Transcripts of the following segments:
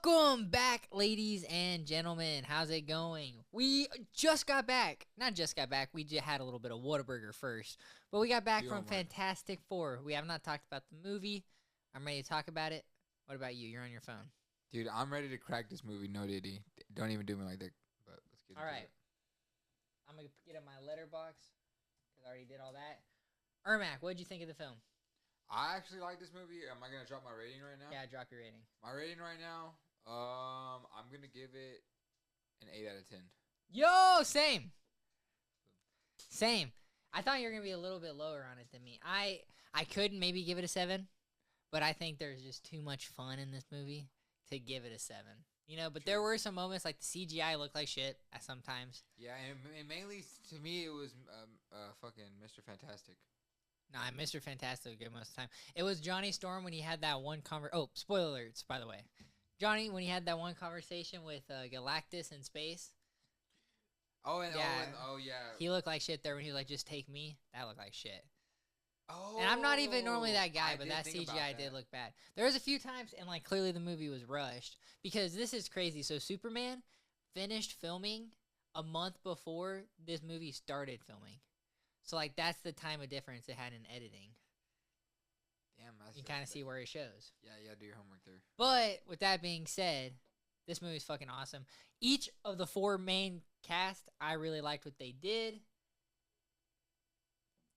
Welcome back, ladies and gentlemen. How's it going? We just got back. Not just got back. We just had a little bit of Whataburger first. But we got back from Fantastic Four. We have not talked about the movie. I'm ready to talk about it. What about you? You're on your phone. Dude, I'm ready to crack this movie. No diddy. Don't even do me like that. But let's get all into right. it. I'm going to get in my letterbox because I already did all that. Ermac, what did you think of the film? I actually like this movie. Am I going to drop my rating right now? Yeah, drop your rating. My rating right now, I'm going to give it an 8 out of 10. Yo, same. Same. I thought you were going to be a little bit lower on it than me. I could maybe give it a 7, but I think there's just too much fun in this movie to give it a 7. You know, but there were some moments like the CGI looked like shit at sometimes. Yeah, and mainly to me it was fucking Mr. Fantastic. Nah, Mr. Fantastic was good most of the time. It was Johnny Storm when he had that one Oh, spoiler alerts, by the way. Johnny, when he had that one conversation with Galactus in space. Oh, and yeah. Yeah. He looked like shit there when he was like, just take me. That looked like shit. Oh. And I'm not even normally that guy, but that CGI CGI did look bad. There was a few times, and like clearly the movie was rushed. Because this is crazy. So Superman finished filming a month before this movie started filming. So, like, that's the time of difference it had in editing. Damn, you kind of see where it shows. Yeah, do your homework there. But, with that being said, this movie's fucking awesome. Each of the 4 main cast, I really liked what they did.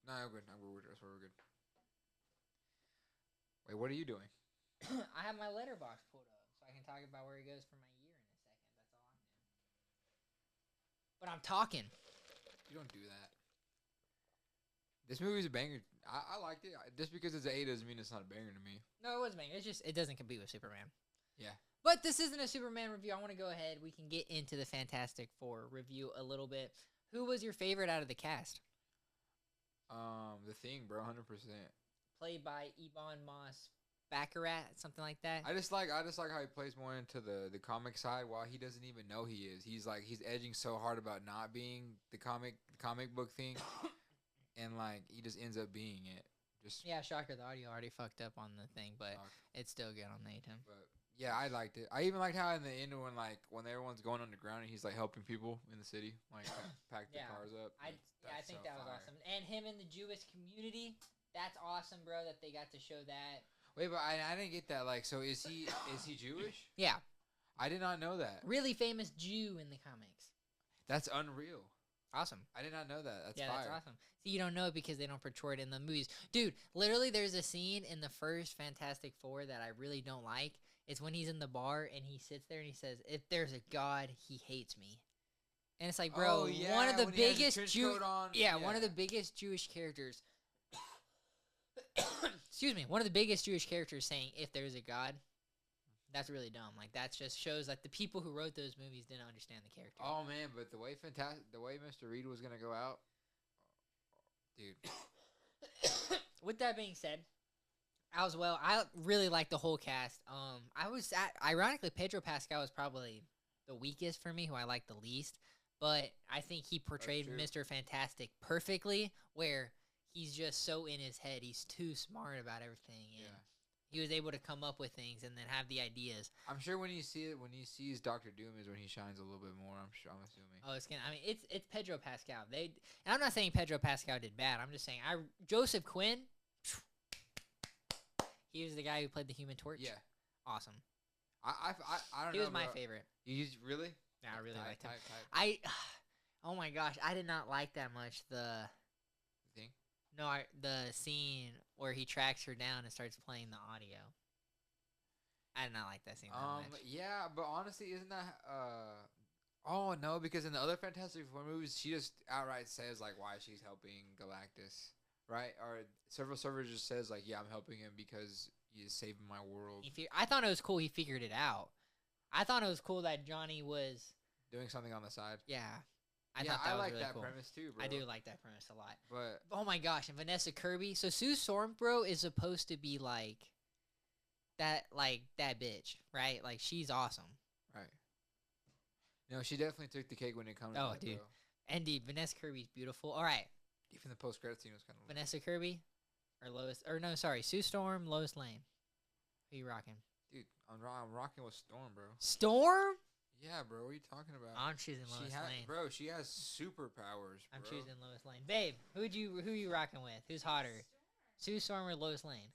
No, I'm good. We're good. Wait, what are you doing? I have my letterbox pulled up, so I can talk about where it goes for my year in a second. That's all I'm doing. But I'm talking. You don't do that. This movie's a banger. I liked it. Just because it's an 8 doesn't mean it's not a banger to me. No, it was a banger. It's just, it doesn't compete with Superman. Yeah. But this isn't a Superman review. I want to go ahead. We can get into the Fantastic Four review a little bit. Who was your favorite out of the cast? The Thing, bro, 100%. Played by Ebon Moss-Baccarat, something like that. I just like how he plays more into the comic side while he doesn't even know he is. He's edging so hard about not being the comic book Thing. And, like, he just ends up being it. Yeah, shocker, the audio already fucked up on the thing, but it's still good on the ATEM. But, yeah, I liked it. I even liked how in the end when everyone's going underground and he's, like, helping people in the city, like, pack the cars up. I think that was awesome. And him in the Jewish community, that's awesome, bro, that they got to show that. Wait, but I didn't get that. Like, so is he Jewish? Yeah. I did not know that. Really famous Jew in the comics. That's unreal. Awesome. I did not know that. That's fire. That's awesome. See, you don't know it because they don't portray it in the movies. Dude, literally there's a scene in the first Fantastic Four that I really don't like. It's when he's in the bar and he sits there and he says, if there's a God, he hates me. And it's like, bro, one of the biggest one of the biggest Jewish characters. Excuse me. One of the biggest Jewish characters saying, if there's a God. That's really dumb. Like, that just shows that the people who wrote those movies didn't understand the character. Oh man, but the way Mr. Reed was gonna go out, dude. With that being said, I really like the whole cast. Ironically, Pedro Pascal was probably the weakest for me, who I like the least. But I think he portrayed Mr. Fantastic perfectly, where he's just so in his head. He's too smart about everything. And he was able to come up with things and then have the ideas. I'm sure when he sees Dr. Doom is when he shines a little bit more. I'm assuming. Oh, it's Pedro Pascal. And I'm not saying Pedro Pascal did bad. I'm just saying Joseph Quinn. He was the guy who played the Human Torch. Yeah, awesome. I don't know. He was my favorite. You really? Yeah, I really liked him. Oh my gosh, I did not like that much the thing. No, the scene where he tracks her down and starts playing the audio. I did not like that scene that much. Yeah, but honestly, isn't that Oh no, because in the other Fantastic Four movies, she just outright says like why she's helping Galactus, right? Or Silver just says like, yeah, I'm helping him because he's saving my world. I thought it was cool he figured it out. I thought it was cool that Johnny was doing something on the side. Yeah. I thought that was really cool. Premise too, bro. I do like that premise a lot. But oh my gosh, and Vanessa Kirby. So Sue Storm, bro, is supposed to be like that bitch, right? Like she's awesome. Right. No, she definitely took the cake when it comes to that, dude. Bro. Indeed, Vanessa Kirby's beautiful. All right. Even the post-credit scene was kind of Vanessa Kirby or Sue Storm, Lois Lane. Who you rocking? Dude, I'm rocking with Storm, bro. Storm? Yeah, bro. What are you talking about? I'm choosing Lois Lane. Bro, she has superpowers, bro. I'm choosing Lois Lane. Babe, who you rocking with? Who's hotter? Sue Storm or Lois Lane?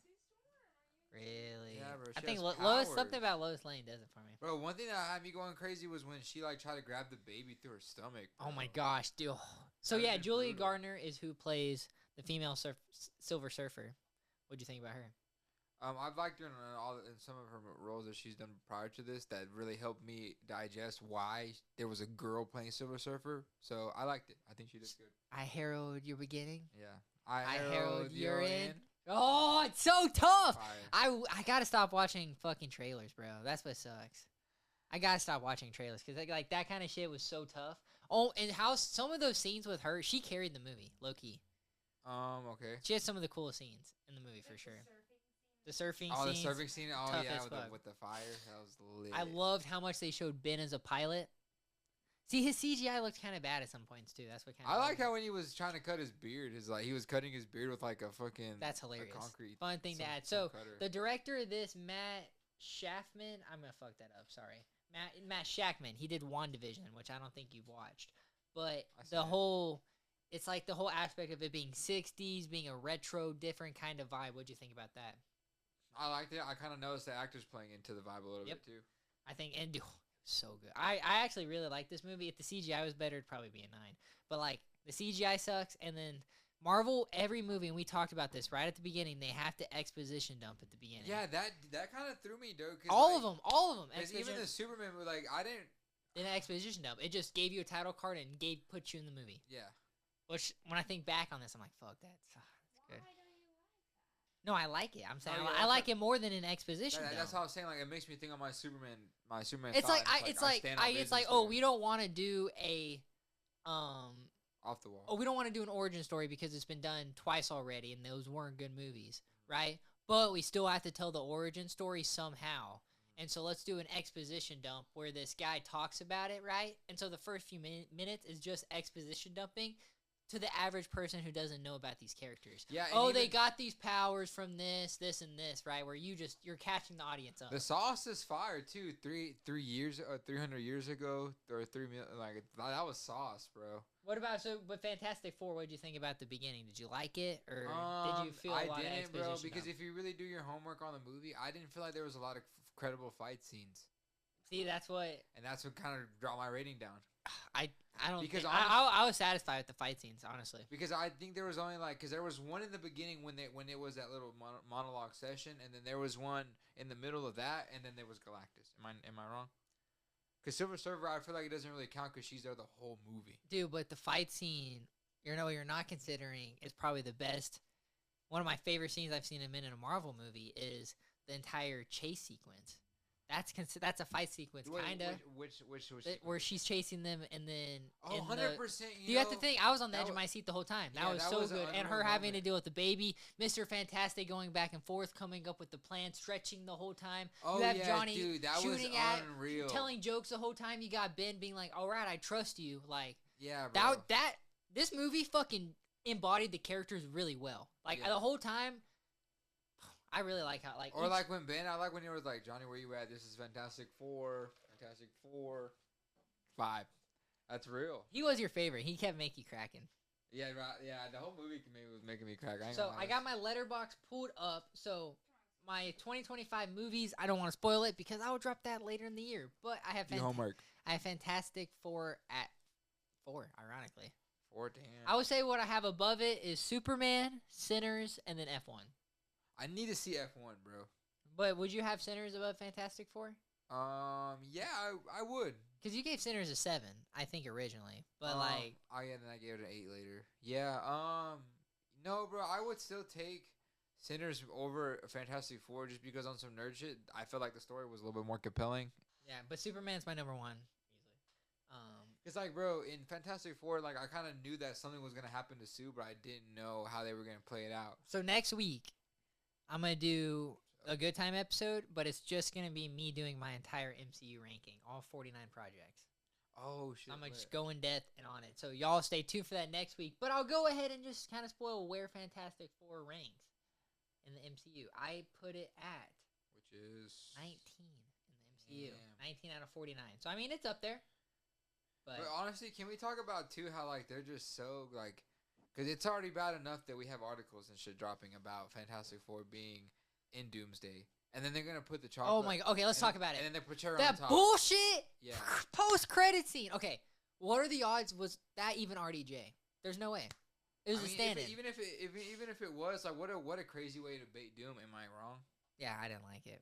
Really? Yeah, bro. I She think has Lois. powers. Something about Lois Lane does it for me. Bro, one thing that had me going crazy was when she like tried to grab the baby through her stomach. Bro. Oh my gosh, dude. So That'd yeah, been Julia brutal. Gardner is who plays the female Silver Surfer. What'd you think about her? I've liked her in some of her roles that she's done prior to this that really helped me digest why there was a girl playing Silver Surfer. So I liked it. I think she did good. I herald your beginning. Yeah. I herald your end. Oh, it's so tough. I gotta stop watching fucking trailers, bro. That's what sucks. I gotta stop watching trailers because like that kind of shit was so tough. Oh, and how some of those scenes with her, she carried the movie, low key. Okay. She had some of the coolest scenes in the movie for sure. The surfing Oh, scenes, the surfing scene. Oh, tough yeah, as fuck. with the fire. That was lit. I loved how much they showed Ben as a pilot. See, his CGI looked kind of bad at some points too. That's what kind of. I like how when he was trying to cut his beard, he was cutting his beard with like a fucking. That's hilarious. Concrete. Fun thing to add. So the director of this, Matt Schaffman. I'm gonna fuck that up. Sorry, Matt Shackman. He did WandaVision, which I don't think you've watched, but it's like the whole aspect of it being 60s, being a retro, different kind of vibe. What'd you think about that? I liked it. I kind of noticed the actors playing into the vibe a little bit too. I think so good. I actually really like this movie. If the CGI was better, it'd probably be a 9. But like the CGI sucks, and then Marvel, every movie, and we talked about this right at the beginning, they have to exposition dump at the beginning. Yeah, that kind of threw me, dude. All of them. Because even the Superman, like I didn't. In an exposition dump, it just gave you a title card and put you in the movie. Yeah. Which when I think back on this, I'm like, fuck, that's good. No, I like it. I'm saying I like it more than an exposition. That's how I was saying. Like, it makes me think of my Superman. It's like, oh, we don't want to do a off the wall. Oh, we don't want to do an origin story because it's been done twice already, and those weren't good movies, right? But we still have to tell the origin story somehow, and so let's do an exposition dump where this guy talks about it, right? And so the first few minutes is just exposition dumping to the average person who doesn't know about these characters. Yeah. They got these powers from this, and this, right? Where you're catching the audience up. The sauce is fire too. 300 years ago, or 3 million. Like that was sauce, bro. What about but Fantastic Four? What did you think about the beginning? Did you like it, or did you feel a lot of exposition? Bro. Because if you really do your homework on the movie, I didn't feel like there was a lot of credible fight scenes. See, that's what kind of dropped my rating down. I don't because I was satisfied with the fight scenes, honestly. Because I think there was only because there was one in the beginning when it was that little monologue session, and then there was one in the middle of that, and then there was Galactus. Am I wrong? Because Silver Surfer, I feel like it doesn't really count because she's there the whole movie. Dude, but the fight scene, you're not considering is probably the best. One of my favorite scenes I've seen in a Marvel movie is the entire chase sequence. That's a fight sequence, kind of. Which where she's chasing them, and then 100%. You have to think. I was on the edge of my seat the whole time. That was so good, and her having to deal with the baby, Mr. Fantastic going back and forth, coming up with the plan, stretching the whole time. Oh, you have Johnny dude, that shooting was unreal. telling jokes the whole time. You got Ben being like, "All right, I trust you." Like, yeah, bro. This movie fucking embodied the characters really well. Like the whole time. I really like how when Ben, I like when he was like, Johnny, where you at? This is Fantastic Four, 5. That's real. He was your favorite. He kept making you cracking. Yeah, right. Yeah, the whole movie was making me crack. I got my letterbox pulled up. So my 2025 movies, I don't want to spoil it because I will drop that later in the year. But I have homework. I have Fantastic Four at 4, ironically. 4, damn. I would say what I have above it is Superman, Sinners, and then F1. I need to see F1, bro. But would you have Sinners above Fantastic Four? Yeah, I would. Because you gave Sinners a 7, I think, originally. But, then I gave it an 8 later. Yeah, no, bro, I would still take Sinners over Fantastic Four just because on some nerd shit, I feel like the story was a little bit more compelling. Yeah, but Superman's my number 1, easily. It's like, bro, in Fantastic Four, like, I kind of knew that something was going to happen to Sue, but I didn't know how they were going to play it out. So next week, I'm going to do a Good Time episode, but it's just going to be me doing my entire MCU ranking, all 49 projects. Oh, shit. I'm going to just go in depth and on it. So y'all stay tuned for that next week. But I'll go ahead and just kind of spoil where Fantastic Four ranks in the MCU. I put it at Just 19 in the MCU. Damn. 19 out of 49. So I mean, it's up there. But honestly, can we talk about too how like they're just so like, because it's already bad enough that we have articles and shit dropping about Fantastic Four being in Doomsday, and then they're gonna put the chocolate. oh my god. Okay, let's talk about it. And then they put her on That top. bullshit Yeah. post credit scene. Okay, what are the odds? Was that even RDJ? There's no way. It was a stand-in. Even if it was like what a crazy way to bait Doom. Am I wrong? Yeah, I didn't like it.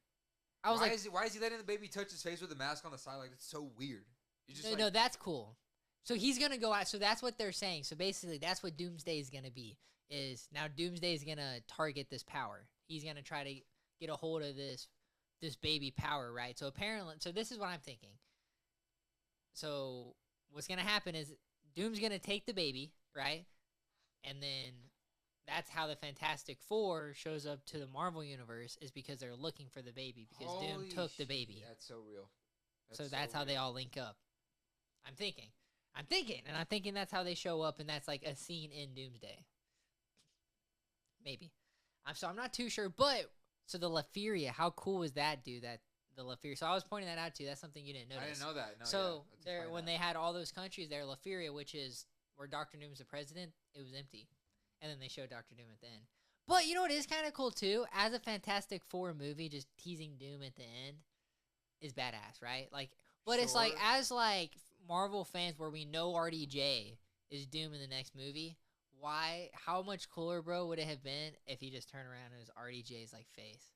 I was why is he letting the baby touch his face with the mask on the side? Like, it's so weird. No, that's cool. So he's gonna go out. So that's what they're saying. So basically, that's what Doomsday is gonna be. Is now Doomsday is gonna target this power. He's gonna try to get a hold of this baby power, right? So apparently, so this is what I'm thinking. So what's gonna happen is Doom's gonna take the baby, right? And then that's how the Fantastic Four shows up to the Marvel universe, is because they're looking for the baby, because Doom took the baby. That's so real. So that's how they all link up. I'm thinking, and I'm thinking that's how they show up, and that's like a scene in Doomsday. Maybe. I'm not too sure, but so the Latveria, how cool is that, dude? That the Latveria. So I was pointing that out to you. That's something you didn't notice. I didn't know that. No, so yeah, there, when they had all those countries there, Latveria, which is where Doctor Doom's the president, it was empty, and then they showed Doctor Doom at the end. But you know what is kind of cool too? As a Fantastic Four movie, just teasing Doom at the end is badass, right? Like, but it's like, as like Marvel fans, where we know RDJ is Doom in the next movie, how much cooler, bro, would it have been if he just turned around and it was RDJ's like face?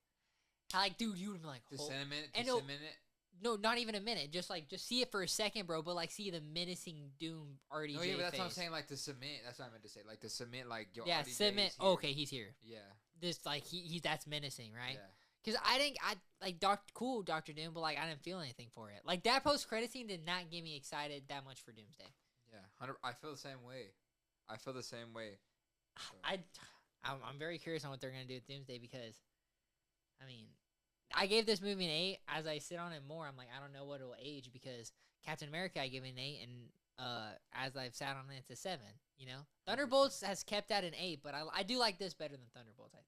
How, like, dude, you would have been like, just a minute, a minute. No, not even a minute. Just see it for a second, bro. But like, see the menacing Doom RDJ. No, yeah, but that's face. what I'm saying. Like the cement. That's what I meant to say. Like the cement. Like yo, yeah, RDJ cement. Okay, he's here. Yeah. This like he's that's menacing, right? Yeah. Because I like Doctor Doom, but like I didn't feel anything for it. Like that post credit scene did not get me excited that much for Doomsday. Yeah, I feel the same way. So. I'm very curious on what they're gonna do with Doomsday, because, I mean, I gave this movie an 8. As I sit on it more, I'm like, I don't know what it'll age, because Captain America I gave it an 8, and as I've sat on it, it's a 7. You know, Thunderbolts has kept at an 8, but I do like this better than Thunderbolts. I think.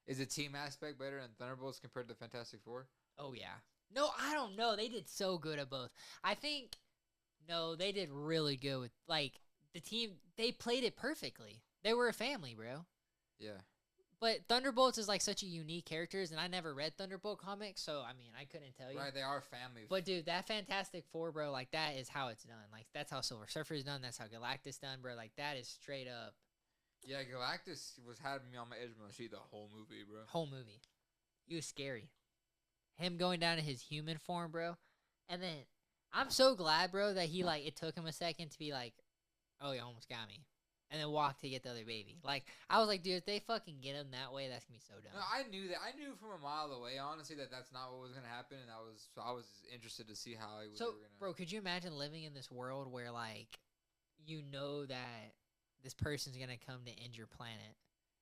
Is the team aspect better than Thunderbolts compared to Fantastic Four? Oh yeah. No, I don't know. They did so good at both. I think they did really good with like the team. They played it perfectly. They were a family, bro. Yeah. But Thunderbolts is like such a unique characters, and I never read Thunderbolt comics, so I mean, I couldn't tell you. Right, they are family. But dude, that Fantastic Four, bro, like that is how it's done. Like that's how Silver Surfer is done. That's how Galactus done, bro. Like that is straight up. Yeah, Galactus was having me on my edge of my seat the whole movie, bro. Whole movie, he was scary. Him going down to his human form, bro, and then I'm so glad, bro, that he like it took him a second to be like, oh, you almost got me. And then walk to get the other baby. Like, I was like, dude, if they fucking get him that way, that's going to be so dumb. No, I knew that. I knew from a mile away, honestly, that that's not what was going to happen. And I was interested to see how it was going to... bro, could you imagine living in this world where, like, you know that this person's going to come to end your planet?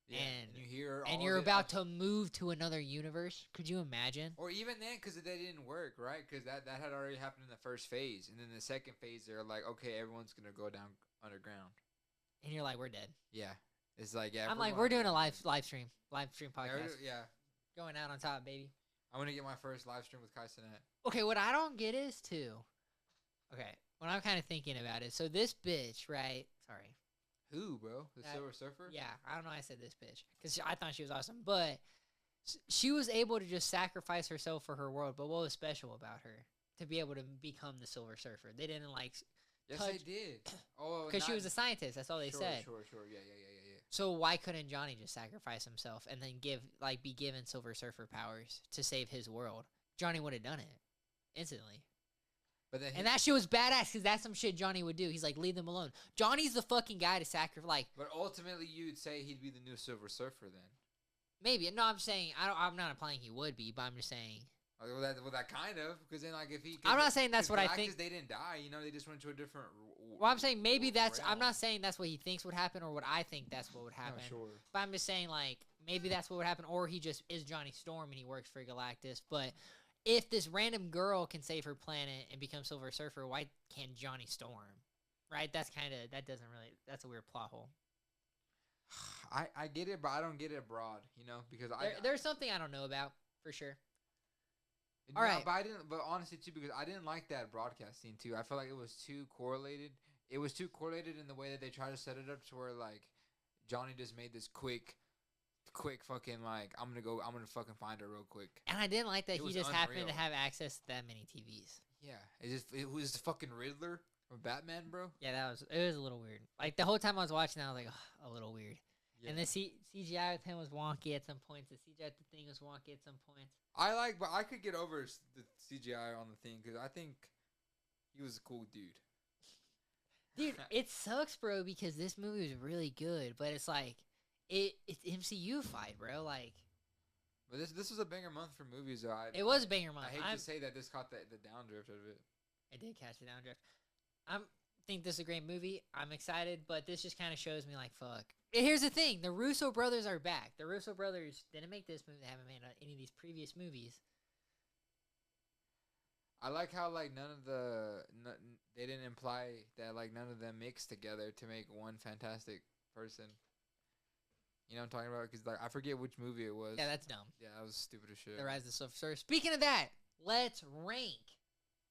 Yeah, and you hear and you're about to move to another universe? Could you imagine? Or even then, because that didn't work, right? Because that had already happened in the first phase. And then the second phase, they're like, okay, everyone's going to go down underground. And you're like, we're dead. Yeah. It's like, yeah. I'm like, we're doing a live stream podcast. Yeah. Going out on top, baby. I'm going to get my first live stream with Kai Cenat. Okay, what I don't get is, too. Okay, what I'm kind of thinking about is, so this bitch, right? Sorry. Who, bro? The Silver Surfer? Yeah, I don't know why I said this bitch. Because I thought she was awesome. But she was able to just sacrifice herself for her world. But what was special about her? To be able to become the Silver Surfer. They didn't, like... Yes, they did. Oh, because she was a scientist. That's all they said. Sure. Yeah. So why couldn't Johnny just sacrifice himself and then be given Silver Surfer powers to save his world? Johnny would have done it instantly. But then that shit was badass, because that's some shit Johnny would do. He's like, leave them alone. Johnny's the fucking guy to sacrifice. Like, but ultimately, you'd say he'd be the new Silver Surfer then. Maybe. No, I'm saying I'm not implying he would be, but I'm just saying. Well, that kind of, because then like if he. I'm not saying that's what I think. They didn't die, you know. They just went to a different. Well, I'm saying maybe that's. I'm not saying that's what he thinks would happen or what I think that's what would happen. No, sure. But I'm just saying like maybe that's what would happen, or he just is Johnny Storm and he works for Galactus. But if this random girl can save her planet and become Silver Surfer, why can't Johnny Storm? Right? That's that's a weird plot hole. I get it, but I don't get it broad, you know, because there's something I don't know about for sure. All right. But I didn't. But honestly, too, because I didn't like that broadcast scene too. I felt like it was too correlated. It was too correlated in the way that they tried to set it up to where like Johnny just made this quick fucking like I'm gonna fucking find her real quick. And I didn't like that It he was just happened unreal. to have access to that many TVs. Yeah, it was the fucking Riddler or Batman, bro. Yeah, it was a little weird. Like the whole time I was watching, I was like, a little weird. Yeah. And the CGI with him was wonky at some points. The CGI at the thing was wonky at some points. But I could get over the CGI on the thing because I think he was a cool dude. Dude, it sucks, bro, because this movie was really good, but it's like it's MCU fight, bro. Like, but this was a banger month for movies. Though. it was a banger month. I hate to say that this caught the downdrift of it. It did catch the downdrift. I think this is a great movie. I'm excited, but this just kind of shows me like, fuck. Here's the thing: the Russo brothers are back. The Russo brothers didn't make this movie; they haven't made any of these previous movies. I like how like they didn't imply that like none of them mixed together to make one fantastic person. You know what I'm talking about? Because like I forget which movie it was. Yeah, that's dumb. Yeah, that was stupid as shit. The Rise of the Silver Surfer. Speaking of that, let's rank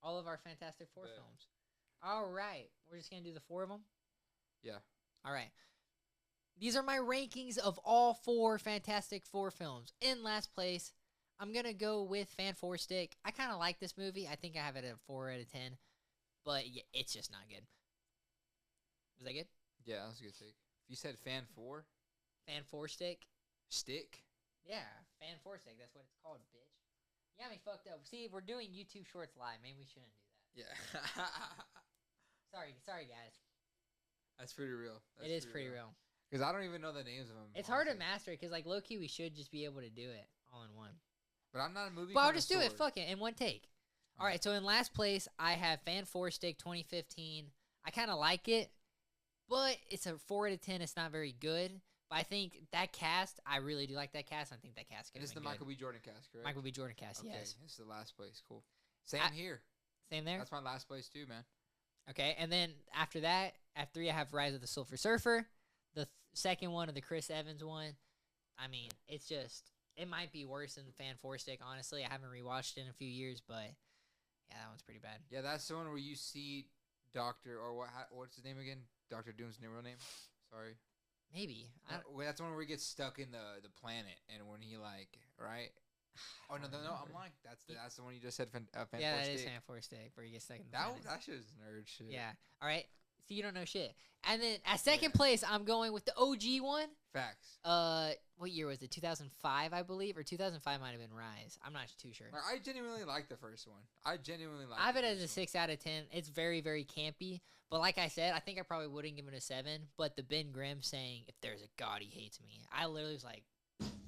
all of our Fantastic Four films. All right, we're just gonna do the 4 of them. Yeah. All right. These are my rankings of all 4 Fantastic Four films. In last place, I'm going to go with Fan 4 Stick. I kind of like this movie. I think I have it at a 4 out of 10. But yeah, it's just not good. Was that good? Yeah, that was a good take. You said Fan 4? Fan 4 Stick? Stick? Yeah, Fan 4 Stick. That's what it's called, bitch. You got me fucked up. See, we're doing YouTube Shorts live. Maybe we shouldn't do that. Yeah. Sorry, guys. That's pretty real. It is pretty real. Because I don't even know the names of them. It's hard to master it because, like, low-key, we should just be able to do it all in one. But I'm not a movie But I'll just do it. connoisseur. Fuck it. In one take. All right. So in last place, I have Fan 4 Stick 2015. I kind of like it, but it's a 4 out of 10. It's not very good. But I think that cast, I really do like that cast. I think that cast could And have it's the been Michael good. B. Jordan cast, correct? Michael B. Jordan cast, Okay, yes. this is the last place. Cool. Same here. Same there? That's my last place, too, man. Okay. And then after that, at 3, I have Rise of the Silver Surfer. The second one, or the Chris Evans one. I mean, it's just... It might be worse than Fan 4 Stick, honestly. I haven't rewatched it in a few years, but yeah, that one's pretty bad. Yeah, that's the one where you see Doctor, or what's his name again? Dr. Doom's real name? Sorry. Maybe. That's the one where he gets stuck in the planet, and when he, like, right? Oh, no, I'm like, that's the one you just said, Fan 4 Stick. Yeah, that is Fan 4 Stick, where you get stuck in the planet. That shit is nerd shit. Yeah. All right. So you don't know shit. And then at second place, I'm going with the OG one. Facts. What year was it? 2005, I believe, or 2005 might have been Rise. I'm not too sure. Like, I genuinely like the first one. I have it as a 6 out of 10. It's very, very campy. But like I said, I think I probably wouldn't give it a 7. But the Ben Grimm saying, "If there's a God, he hates me," I literally was like,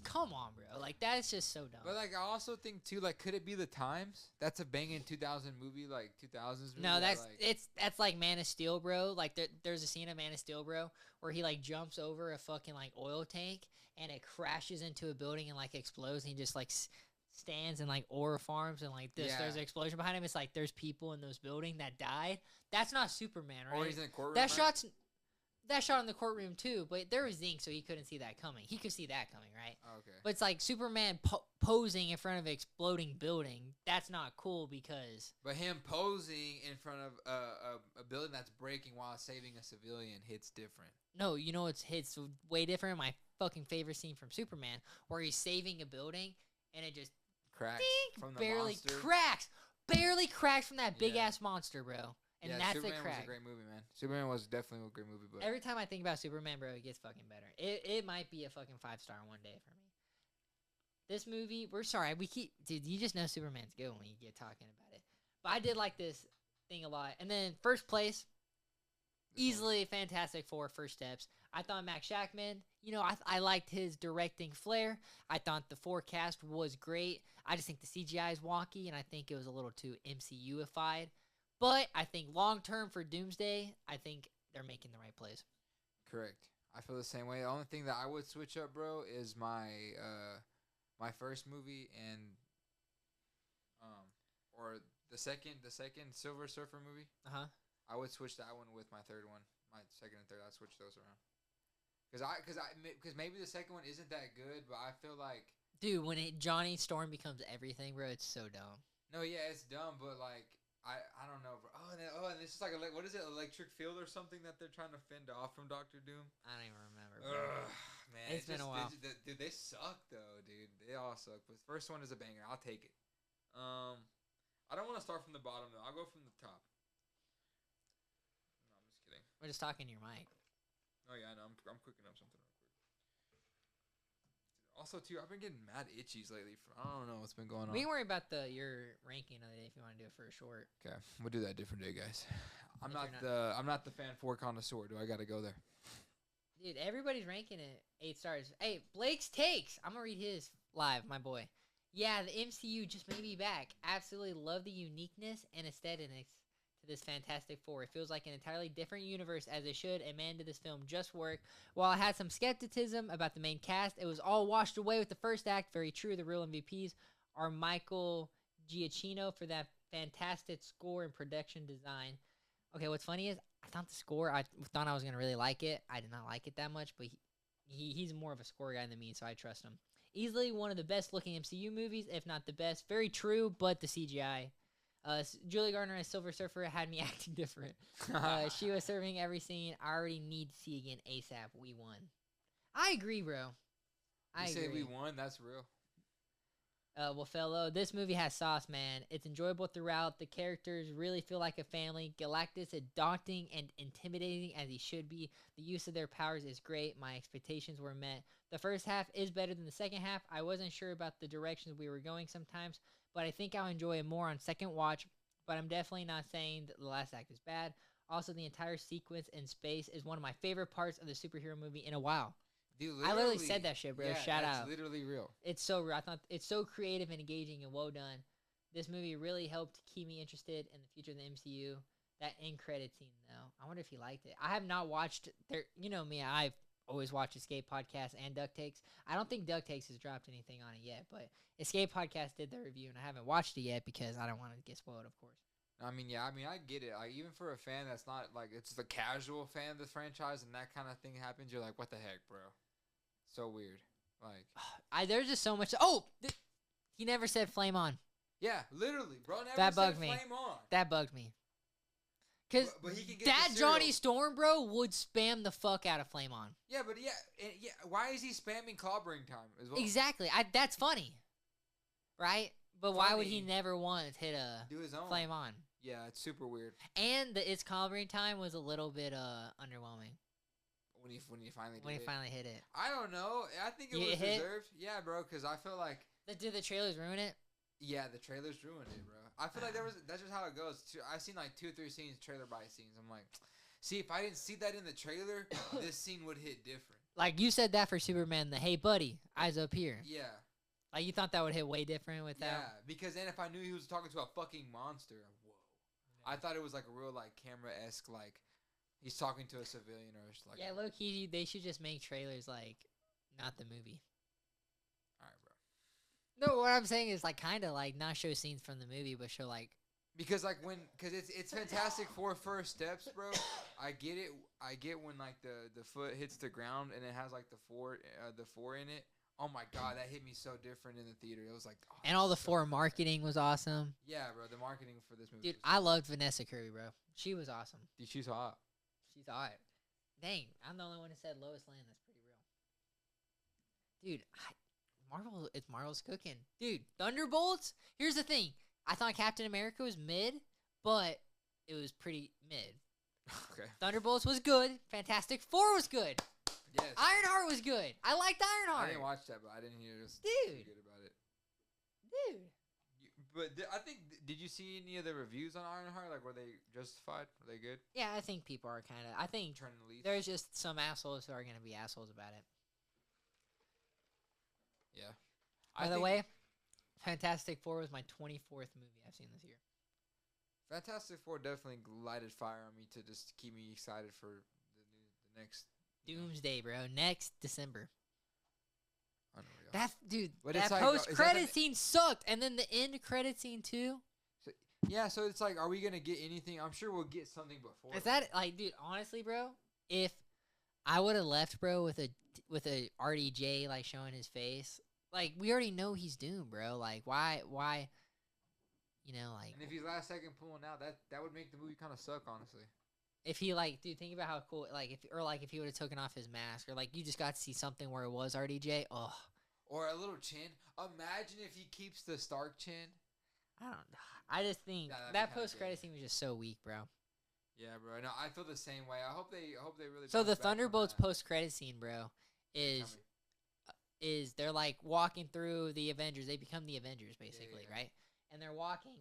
come on, bro. Like, that's just so dumb. But, like, I also think, too, like, could it be the times? That's a banging 2000 movie, like, 2000s movie. No, that's like Man of Steel, bro. Like, there's a scene of Man of Steel, bro, where he, like, jumps over a fucking, like, oil tank, and it crashes into a building and, like, explodes, and he just, like, stands in, like, Aura Farms, and, like, there's an explosion behind him. It's like there's people in those buildings that died. That's not Superman, right? Or he's in the courtroom, That shot in the courtroom too, but there was zinc, so he couldn't see that coming. He could see that coming, right? Oh, okay. But it's like Superman posing in front of an exploding building. That's not cool because... But him posing in front of a building that's breaking while saving a civilian hits different. No, you know it's way different. My fucking favorite scene from Superman, where he's saving a building, and it just... Cracks from the barely monster. Barely cracks from that big-ass monster, bro. And that's Superman a crack. was a great movie, man. Superman was definitely a great movie. But every time I think about Superman, bro, it gets fucking better. It might be a fucking 5-star one day for me. This movie, dude, you just know Superman's good when you get talking about it. But I did like this thing a lot. And then first place, easily Fantastic Four, First Steps. I thought Max Shackman, you know, I liked his directing flair. I thought the forecast was great. I just think the CGI is wonky, and I think it was a little too MCU-ified. But I think long-term for Doomsday, I think they're making the right plays. Correct. I feel the same way. The only thing that I would switch up, bro, is my my first movie and or the second Silver Surfer movie. I would switch that one with my third one. My second and third, I'd switch those around. Because maybe the second one isn't that good, but I feel like... Dude, when Johnny Storm becomes everything, bro, it's so dumb. No, yeah, it's dumb, but like I don't know, bro. And it's just like what is it, electric field or something that they're trying to fend off from Doctor Doom? I don't even remember, bro. Ugh, man, It's been a while. Dude, they suck though, dude. They all suck. But the first one is a banger. I'll take it. I don't want to start from the bottom though. I'll go from the top. No, I'm just kidding. We're just talking to your mic. Oh yeah, I know. I'm cooking up something real quick. Also, too, I've been getting mad itchies lately. I don't know what's been going on. We can worry about your ranking of the day if you want to do it for a short. Okay, we'll do that a different day, guys. I'm If not the fan 4 connoisseur. Do I got to go there? Dude, everybody's ranking it 8 stars. Hey, Blake's takes. I'm gonna read his live, my boy. Yeah, the MCU just made me back. Absolutely love the uniqueness and aesthetics to this Fantastic Four. It feels like an entirely different universe as it should, and man, did this film just work. While I had some skepticism about the main cast, it was all washed away with the first act. Very true. The real MVPs are Michael Giacchino for that fantastic score and production design. Okay, what's funny is I thought the score, I thought I was going to really like it. I did not like it that much, but he's more of a score guy than me, so I trust him. Easily one of the best looking MCU movies, if not the best. Very true, but the CGI. Julie Gardner as Silver Surfer had me acting different. She was serving every scene. I already need to see again ASAP. We won. I agree, bro. You say we won? That's real. Well, fellow, this movie has sauce, man. It's enjoyable throughout. The characters really feel like a family. Galactus is daunting and intimidating as he should be. The use of their powers is great. My expectations were met. The first half is better than the second half. I wasn't sure about the directions we were going sometimes, but I think I'll enjoy it more on second watch. But I'm definitely not saying that the last act is bad. Also, the entire sequence in space is one of my favorite parts of the superhero movie in a while. Dude, I literally said that shit, bro. Yeah, Shout that's out. Literally real. It's so real. I thought it's so creative and engaging and well done. This movie really helped keep me interested in the future of the MCU. That end credit scene, though, I wonder if he liked it. I have not watched their. You know me, I've always watched Escape Podcast and Duck Takes. I don't think Duck Takes has dropped anything on it yet, but Escape Podcast did their review, and I haven't watched it yet because I don't want to get spoiled, of course. I mean, yeah, I get it. Like, even for a fan that's not like it's the casual fan of the franchise, and that kind of thing happens, you're like, what the heck, bro? So weird. Like, there's just so much. Oh, he never said flame on. Yeah, literally, bro. Never That said bugged me. flame on. That bugged me. Cause but he can get that the cereal. Johnny Storm, bro, would spam the fuck out of flame on. Yeah, but yeah. Why is he spamming clobbering time as well? Exactly. That's funny, right? But why would he Funny. never want to hit a Do his own. flame on? Yeah, it's super weird. And the it's clobbering time was a little bit underwhelming When he finally did when he it. finally hit it. I don't know. I think it You was hit? deserved. Yeah, bro. Because I feel like Did the trailers ruin it? yeah, the trailers ruined it, bro. I feel like that's just how it goes. I've seen like 2 or 3 scenes, trailer by scenes. I'm like, see, if I didn't see that in the trailer, this scene would hit different. Like you said that for Superman, the hey buddy, eyes up here. Yeah. Like you thought that would hit way different with that. Yeah, because then if I knew he was talking to a fucking monster, whoa. I thought it was like a real like camera-esque like he's talking to a civilian or just like Yeah, low key, they should just make trailers like not the movie. All right, bro. No, what I'm saying is like kind of like not show scenes from the movie, but show like Because like because it's Fantastic Four first steps, bro. I get it. I get when like the foot hits the ground and it has like the four in it. Oh my god, that hit me so different in the theater. It was like and all the so four fresh. marketing was awesome. Yeah, bro. The marketing for this movie. Dude, was I loved Vanessa Kirby, bro. She was awesome. Dude, she's hot. She's hot. Dang, I'm the only one who said Lois Lane. That's pretty real. Dude, Marvel's cooking. Dude, Thunderbolts? Here's the thing. I thought Captain America was mid, but it was pretty mid. Okay. Thunderbolts was good. Fantastic Four was good. Yes. Ironheart was good. I liked Ironheart. I didn't watch that, but I didn't hear this. Dude. Good about it. Dude. I think. Did you see any of the reviews on Ironheart? Like, were they justified? Were they good? Yeah, I think people are kind of. I think Turning the leaf. there's just some assholes who are going to be assholes about it. Yeah. By the way, Fantastic Four was my 24th movie I've seen this year. Fantastic Four definitely lighted fire on me to just keep me excited for the next Doomsday, bro. Next December. Unreal. That But post credit scene sucked, and then the end credit scene too. Yeah, so it's like, are we gonna get anything? I'm sure we'll get something before. Is that like, dude? Honestly, bro, if I would have left, bro, with a RDJ like showing his face, like we already know he's doomed, bro. Like why? You know, like And if he's last second pulling out, that would make the movie kind of suck, honestly. if he like, dude, think about how cool, like if he would have taken off his mask, or like you just got to see something where it was RDJ. Oh, Or a little chin. Imagine if he keeps the Stark chin. I don't know. I just think That'd be that kinda post credit gay. scene was just so weak, bro. Yeah, bro. No, I feel the same way. I hope they really. So bounce the back from Thunderbolts that. post credit scene, bro, Tell is me. they're like walking through the Avengers. They become the Avengers basically, yeah. right? And they're walking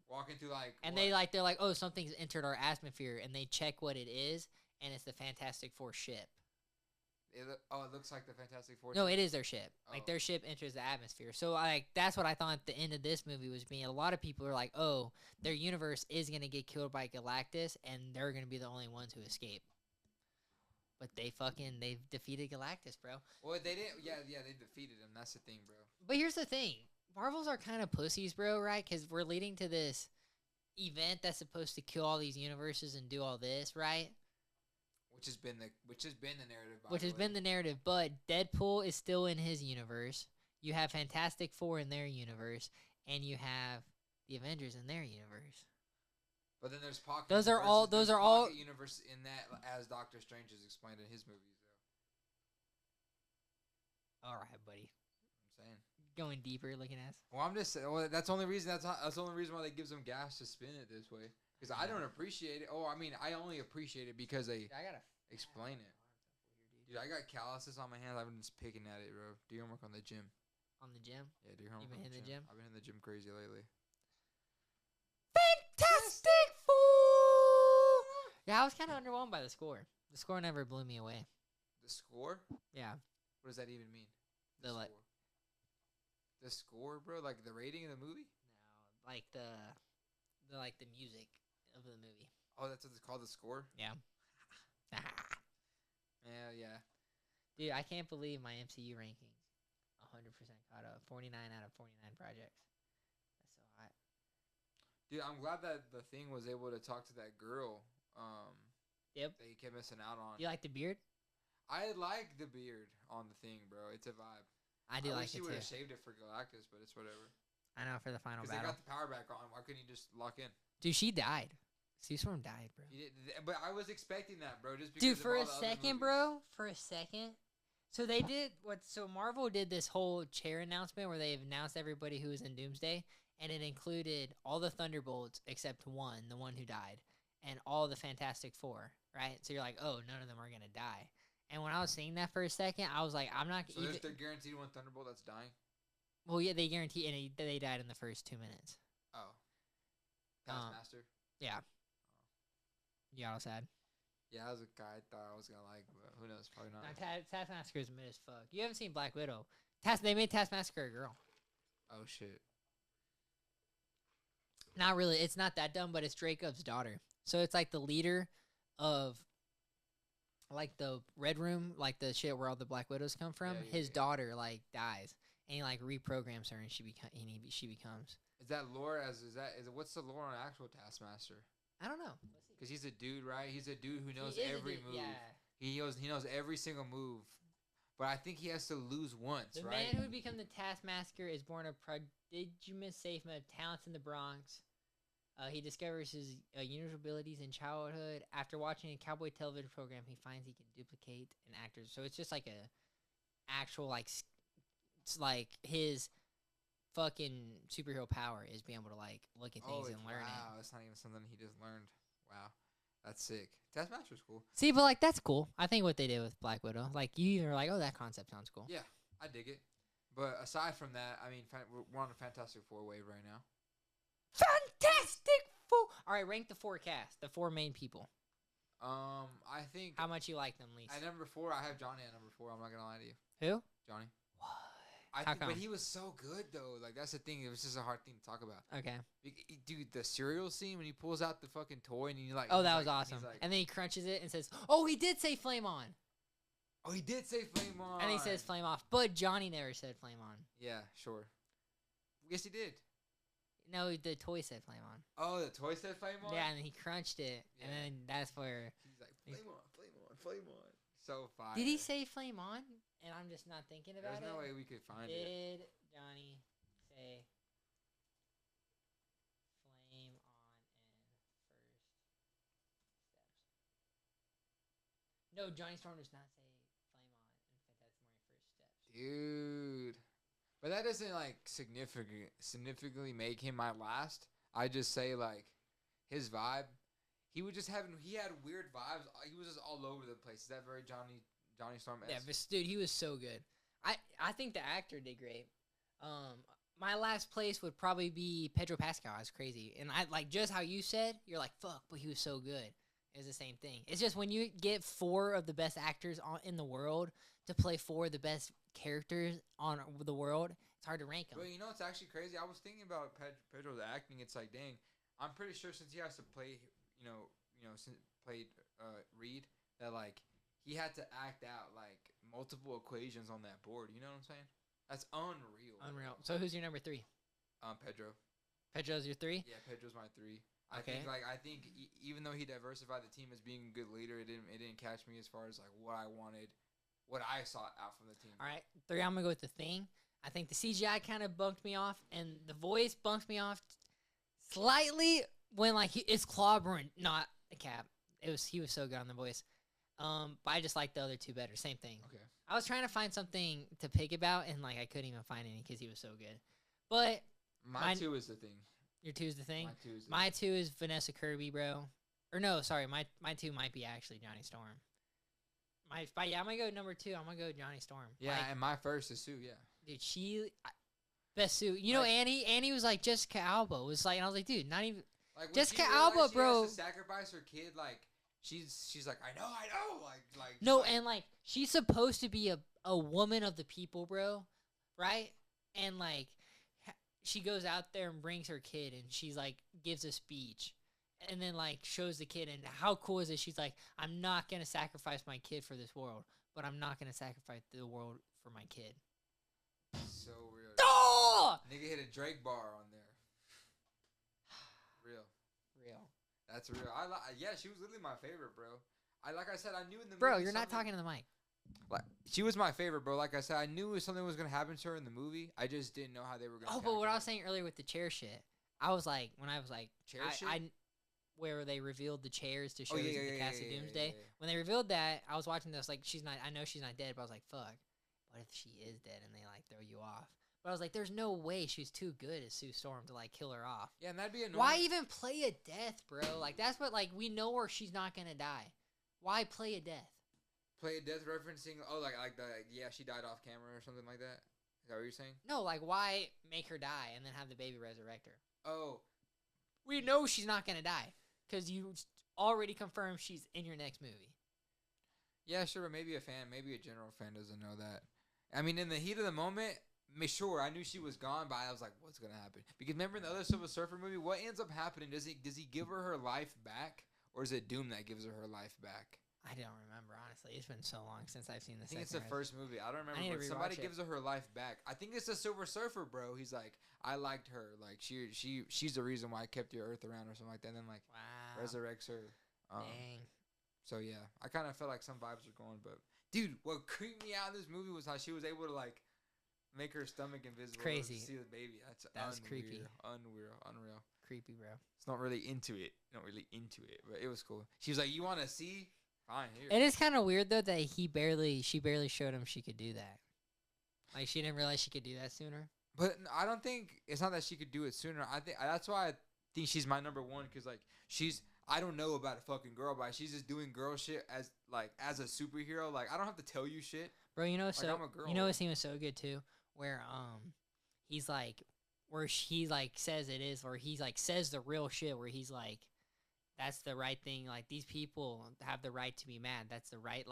Walking through like. and what? they're like, oh, something's entered our atmosphere, and they check what it is, and it's the Fantastic Four ship. It looks like the Fantastic Four. No, ship? it is their ship. Like Oh. their ship enters the atmosphere. So like that's what I thought at the end of this movie was being. A lot of people are like, oh, their universe is gonna get killed by Galactus, and they're gonna be the only ones who escape. But they've defeated Galactus, bro. Well, they didn't. Yeah, they defeated him. That's the thing, bro. But here's the thing: Marvels are kind of pussies, bro. Right? Because we're leading to this event that's supposed to kill all these universes and do all this, right? Which has been the narrative. Which has been the narrative. But Deadpool is still in his universe. You have Fantastic Four in their universe, and you have the Avengers in their universe. But then there's pocket. Those are all- universes. those There's are all- pocket universe in that, as Doctor Strange has explained in his movies, though. All right, buddy. I'm saying. Going deeper, looking at us. Well, I'm just saying. Well, that's the only reason. That's the only reason why they gives them gas to spin it this way. Because I don't appreciate it. Oh, I mean, I only appreciate it because they I gotta explain it. Dude, I got calluses on my hands. I've been just picking at it, bro. Do your homework on the gym. on the gym. Yeah, do your homework been on hitting the gym? I've been in the gym crazy lately. Fantastic Four. Yeah, I was kind of underwhelmed by the score. The score never blew me away. The score? Yeah, What does that even mean? The like- score. The score, bro? Like the rating of the movie? no, like the music of the movie. Oh, that's what it's called, the score? Yeah. Yeah. Dude, I can't believe my MCU rankings 100% caught up. 49 out of 49 projects. That's so hot. Dude, I'm glad that the thing was able to talk to that girl. Yep. That he kept missing out on. Do you like the beard? I like the beard on the thing, bro. It's a vibe. I do like wish it he would too. have shaved it for Galactus, but it's whatever. I know, for the final Because they battle. got the power back on. Why couldn't he just lock in? Dude, she died. Sue Storm died, bro. He did, but I was expecting that, bro. Just because Dude, of for all a the other second, movies. bro. For a second. So they did what? So Marvel did this whole chair announcement where they announced everybody who was in Doomsday, and it included all the Thunderbolts except one, the one who died, and all the Fantastic Four. Right? So you're like, oh, none of them are gonna die. And when I was seeing that for a second, I was like, I'm not So even. there's the guaranteed one Thunderbolt that's dying? Well, yeah, they guarantee, and they died in the first 2 minutes. Oh. Taskmaster? Yeah. Yeah, I was sad. Yeah, that was a guy I thought I was going to like, but who knows? Probably not. No, Taskmaster is mid as fuck. You haven't seen Black Widow. They made Taskmaster a girl. Oh, shit. Not really. It's not that dumb, but it's Dracob's daughter. So it's like the leader of like the Red Room, like the shit where all the Black Widows come from. Yeah, His yeah. daughter like dies, and he like reprograms her, and she becomes. Is that lore what's the lore on actual Taskmaster? I don't know. Because he's a dude, right? He's a dude who knows He is a every dude, move. Yeah. He knows every single move. But I think he has to lose once, The right? man who would become the Taskmaster is born a prodigious statement of talents in the Bronx. He discovers his unique abilities in childhood. After watching a cowboy television program, he finds he can duplicate an actor. So it's just like a actual it's like his fucking superhero power is being able to like look at things and learn wow, it. it's not even something he just learned. Wow, that's sick. Taskmaster's cool. See, but like that's cool. I think what they did with Black Widow, like you either like, oh, that concept sounds cool. Yeah, I dig it. But aside from that, I mean, we're on a Fantastic Four wave right now. Fantastic Four. All right, rank the four cast, the four main people. I think How much you like them least? at number 4, I have Johnny at number 4. I'm not gonna lie to you, Who? Johnny. What? I How think, but come? he was so good though. Like that's the thing. It was just a hard thing to talk about. Okay. Dude, the cereal scene when he pulls out the fucking toy and he like. Oh, he's that like- was awesome. he's like, And then he crunches it and says, "Oh, he did say flame on." oh, he did say flame on. And he says flame off, but Johnny never said flame on. Yeah, sure. Yes, he did. No, the toy said flame on. Oh, the toy said flame on. Yeah, and then he crunched it, and Yeah. then that's where. He's like flame on, flame on, flame on. So fire. Did he say flame on? And I'm just not thinking about There's it. no way we could find it. Did Johnny say No, Johnny Storm does not say flame on in Fantastic First Steps. Dude. But that doesn't like significantly make him my last. I just say like his vibe. He had weird vibes. He was just all over the place. Is that very Johnny Storm-esque? Yeah, but dude, he was so good. I think the actor did great. My last place would probably be Pedro Pascal. It's crazy, and I like just how you said. You're like fuck, but he was so good. It's the same thing. It's just when you get 4 of the best actors in the world to play 4 of the best characters on the world, it's hard to rank them. But you know what's actually crazy? I was thinking about Pedro's acting. It's like, dang, I'm pretty sure since he has to play, since played Reed, that like he had to act out like multiple equations on that board. You know what I'm saying? That's unreal. Unreal. So who's your number 3? Pedro. Pedro's your 3? Yeah, Pedro's my 3. Okay. I think even though he diversified the team as being a good leader, it didn't catch me as far as like what I wanted, what I sought out from the team. All right, 3. I'm gonna go with the Thing. I think the CGI kind of bumped me off, and the voice bumped me off slightly when like it's clobbering, not a Cap. He was so good on the voice. But I just like the other 2 better. Same thing. Okay. I was trying to find something to pick about, and like I couldn't even find any because he was so good. But my 2 is the Thing. Your 2 is the Thing. My 2 is. My 2 is Vanessa Kirby, bro. Or no, sorry, my 2 might be actually Johnny Storm. I'm gonna go number 2. I'm gonna go Johnny Storm. Yeah, like, and my first is Sue. Yeah. Dude, best suit. You know, Annie was like Jessica Alba was like, and I was like, dude, not even like Jessica Alba, bro. She has to sacrifice her kid. Like she's like, I know. Like no, like, and like she's supposed to be a woman of the people, bro, right? And like she goes out there and brings her kid, and she's like gives a speech, and then like shows the kid, and how cool is it? She's like, I'm not gonna sacrifice my kid for this world, but I'm not gonna sacrifice the world for my kid. So real. Oh! Nigga hit a Drake bar on there. Real. That's real. Yeah, she was literally my favorite, bro. Like I said, I knew in the movie. Bro, you're not talking to the mic. Like she was my favorite, bro. Like I said, I knew something was gonna happen to her in the movie. I just didn't know how they were gonna. Oh, but what I was saying earlier with the chair shit, I was like, when I was like, chair shit, where they revealed the chairs to show the cast of Doomsday. When they revealed that, I was watching this like I know she's not dead, but I was like, fuck, what if she is dead and they like throw you off? But I was like, there's no way she's too good as Sue Storm to like kill her off. Yeah, and that'd be annoying. Why even play a death, bro? Like that's what like we know her she's not gonna die. Why play a death? Play a death referencing she died off camera or something like that. Is that what you're saying? No, like why make her die and then have the baby resurrect her? Oh, we know she's not gonna die because you already confirmed she's in your next movie. Yeah, sure, but maybe maybe a general fan doesn't know that. I mean, in the heat of the moment, sure, I knew she was gone, but I was like, what's gonna happen? Because remember in the other Silver Surfer movie, what ends up happening? Does he give her life back, or is it Doom that gives her life back? I don't remember, honestly. It's been so long since I've seen this. I think it's the first movie. I don't remember. But somebody gives her life back. I think it's the Silver Surfer, bro. He's like, I liked her. Like she's the reason why I kept your Earth around or something like that. And then like resurrects her. Dang. So yeah, I kind of felt like some vibes were going, but dude, what creeped me out in this movie was how she was able to like make her stomach invisible. Crazy. To see the baby. That was creepy. Unreal. Creepy, bro. It's not really into it. But it was cool. She was like, "You want to see? Fine, here." It is kind of weird though that she barely showed him she could do that. Like she didn't realize she could do that sooner. But I don't think it's not that she could do it sooner. I think that's why I think she's my number one because like I don't know about a fucking girl, but she's just doing girl shit as a superhero. Like I don't have to tell you shit, bro. You know, like, so I'm a girl. You know what scene was so good too, where he's like, where he like says it is, or he's like says the real shit, where he's like, that's the right thing. Like these people have the right to be mad. That's the right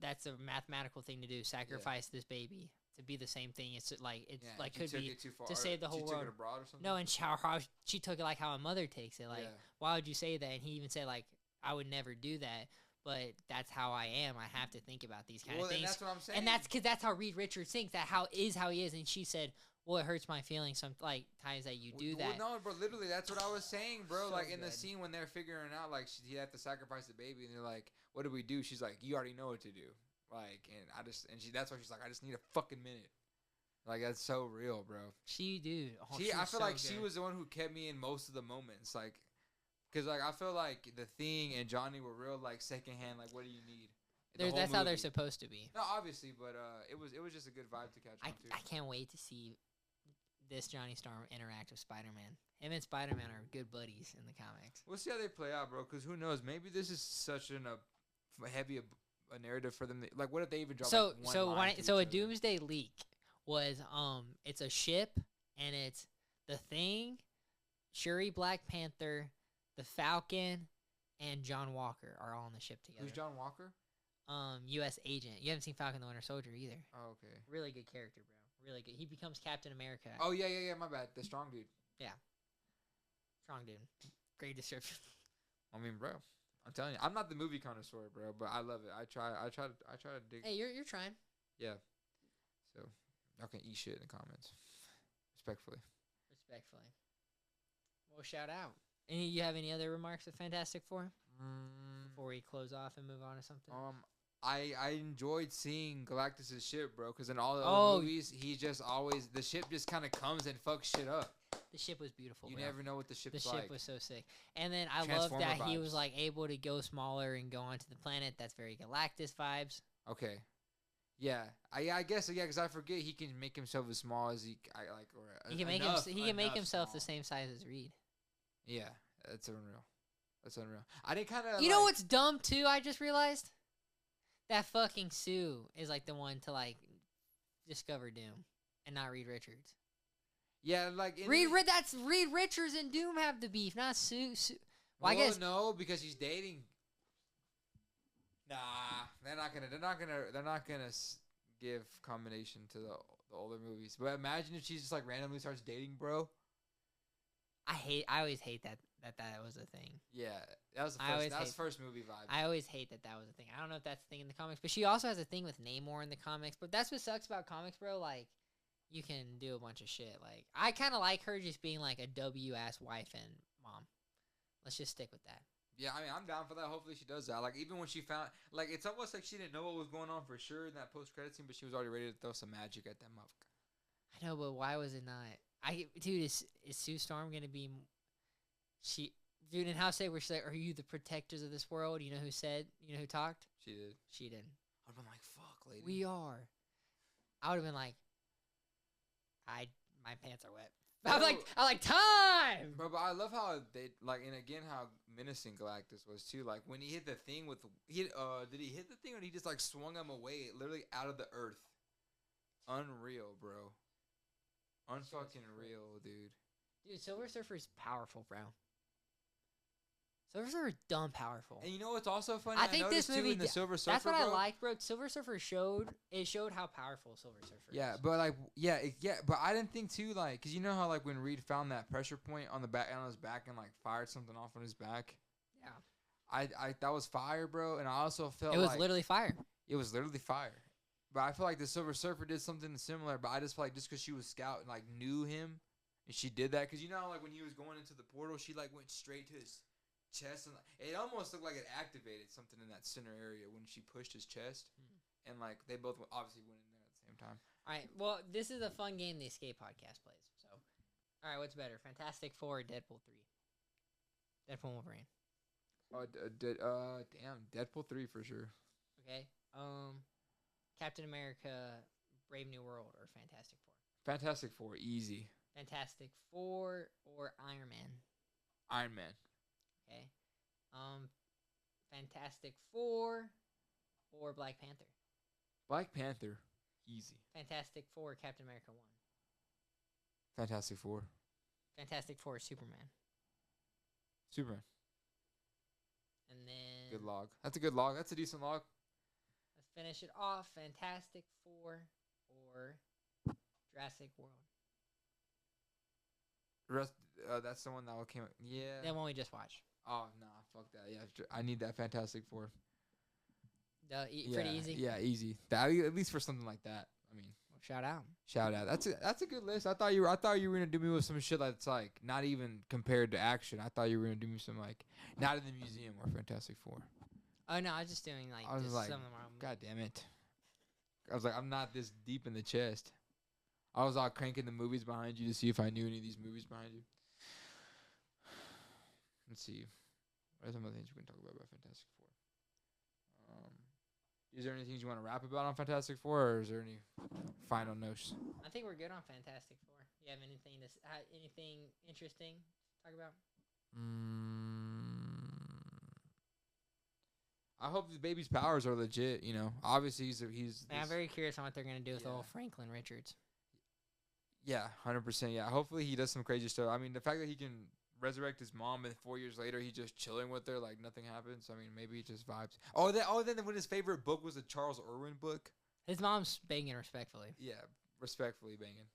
that's a mathematical thing to do. Sacrifice this baby to be the same thing. It's like could be to save the whole world. Took it abroad or something? No, and how she took it like how a mother takes it. Like, why would you say that? And he even said like, I would never do that, but that's how I am. I have to think about these kind of things. That's what I'm saying. And that's because that's how Reed Richards thinks. That how he is. And she said, well, it hurts my feelings some like times that you do that. No, bro, literally, that's what I was saying, bro. So like in good. the scene when they're figuring out, like he had to sacrifice the baby, and they're like, "What do we do?" She's like, "You already know what to do." Like, that's why she's like, "I just need a fucking minute." Like that's so real, bro. I feel like she was the one who kept me in most of the moments, like, cause like I feel like the Thing and Johnny were real like secondhand. Like, what do you need? The whole That's how they're movie. supposed to be. No, obviously, but it was just a good vibe to catch on to. I can't wait to see this Johnny Storm interact with Spider-Man. Him and Spider-Man are good buddies in the comics. We'll see how they play out, bro. Because who knows? Maybe this is such heavy a narrative for them. Like, what if they even drop like, one line to So each a other? Doomsday leak was it's a ship and it's the Thing, Shuri, Black Panther, the Falcon, and John Walker are all on the ship together. Who's John Walker? U.S. agent. You haven't seen Falcon the Winter Soldier either. Oh, okay. Really good character, bro. Really good. He becomes Captain America. Oh yeah. My bad. The strong dude. Strong dude. Great description. I mean, bro, I'm telling you, I'm not the movie connoisseur, bro, but I love it. I try to dig. Hey, you're trying. Yeah. So y'all can eat shit in the comments, respectfully. Respectfully. Well, shout out. You have any other remarks of Fantastic Four before we close off and move on to something? I enjoyed seeing Galactus' ship, bro, because in all the other movies, he just always the ship just kind of comes and fucks shit up. The ship was beautiful. You bro. never know what the ship's like. The ship was so sick. And then I love that he was like able to go smaller and go onto the planet. That's very Galactus vibes. Okay. Yeah, I guess because I forget he can make himself as small as he can make himself the same size as Reed. Yeah, that's unreal. I didn't kind of. You know what's dumb too? I just realized that fucking Sue is like the one to like discover Doom and not Reed Richards. Yeah, like that's Reed Richards and Doom have the beef, not Sue. Well, I guess no, because he's dating. Nah, they're not gonna give combination to the older movies. But imagine if she's just like randomly starts dating, bro. I always hate that was a thing. Yeah, that was the first. That was first movie vibe. I always hate that was a thing. I don't know if that's a thing in the comics, but she also has a thing with Namor in the comics. But that's what sucks about comics, bro. Like, you can do a bunch of shit. Like, I kind of like her just being like a W-ass wife and mom. Let's just stick with that. Yeah, I mean, I'm down for that. Hopefully she does that. Like, even when she found... Like, it's almost like she didn't know what was going on for sure in that post-credit scene, but she was already ready to throw some magic at that motherfucker. I know, but why was it not... Dude, is Sue Storm going to be... Dude, in House 8, where she's like, are you the protectors of this world? You know who said? You know who talked? She did. She didn't. I'd been like, fuck, lady. We are. I would have been like... My pants are wet. I'm like, time! But I love how they, like, and again, how menacing Galactus was, too. Like, when he hit the thing with, did he hit the thing or did he just, like, swung him away, literally out of the earth? Unreal, bro. Unfucking real, dude. Dude, Silver Surfer's powerful, bro. Silver Surfer's dumb powerful. And you know what's also funny? I think this movie, too, in the Silver Surfer, that's what bro, I like, bro. Silver Surfer showed how powerful Silver Surfer is. Yeah, but like, but I didn't think too, like, cause you know how like when Reed found that pressure point on his back and like fired something off on his back. Yeah. I that was fire, bro, and I also felt it was literally fire. It was literally fire. But I feel like the Silver Surfer did something similar, but I just feel like just cause she was scout and like knew him, and she did that, cause you know how, like when he was going into the portal, she like went straight to his chest, and it almost looked like it activated something in that center area when she pushed his chest, and like they both obviously went in there at the same time. All right, well, this is a fun game the Escape Podcast plays. So, all right, what's better, Fantastic Four or Deadpool 3? Deadpool Wolverine. Damn, Deadpool 3 for sure. Okay, Captain America, Brave New World, or Fantastic Four? Fantastic Four, easy. Fantastic Four or Iron Man? Iron Man. Okay. Fantastic Four or Black Panther? Black Panther, easy. Fantastic Four, Captain America 1. Fantastic Four. Fantastic Four, Superman. Superman. And then... Good log. That's a good log. That's a decent log. Let's finish it off. Fantastic Four or Jurassic World. That's the one that came. Yeah. That one we just watched. Oh nah, fuck that. Yeah, I need that Fantastic Four. Pretty easy. Yeah, easy. At least for something like that. I mean, shout out. That's a good list. I thought you were gonna do me with some shit that's like not even compared to action. I thought you were gonna do me some like not in the museum or Fantastic Four. Oh no, I was just doing like. I was like, some God damn it. I was like, I'm not this deep in the chest. I was all cranking the movies behind you to see if I knew any of these movies behind you. Let's see. What are some other things we can talk about Fantastic Four? is there anything you want to rap about on Fantastic Four, or is there any final notes? I think we're good on Fantastic Four. You have anything anything interesting to talk about? I hope the baby's powers are legit. You know, obviously he's. I'm very curious on what they're gonna do with Yeah. old Franklin Richards. Yeah, 100%. Yeah, hopefully he does some crazy stuff. I mean, the fact that he can resurrect his mom and 4 years later he's just chilling with her like nothing happens. I mean, maybe he just vibes. Then when his favorite book was the Charles Irwin book. His mom's banging respectfully. Yeah, respectfully banging.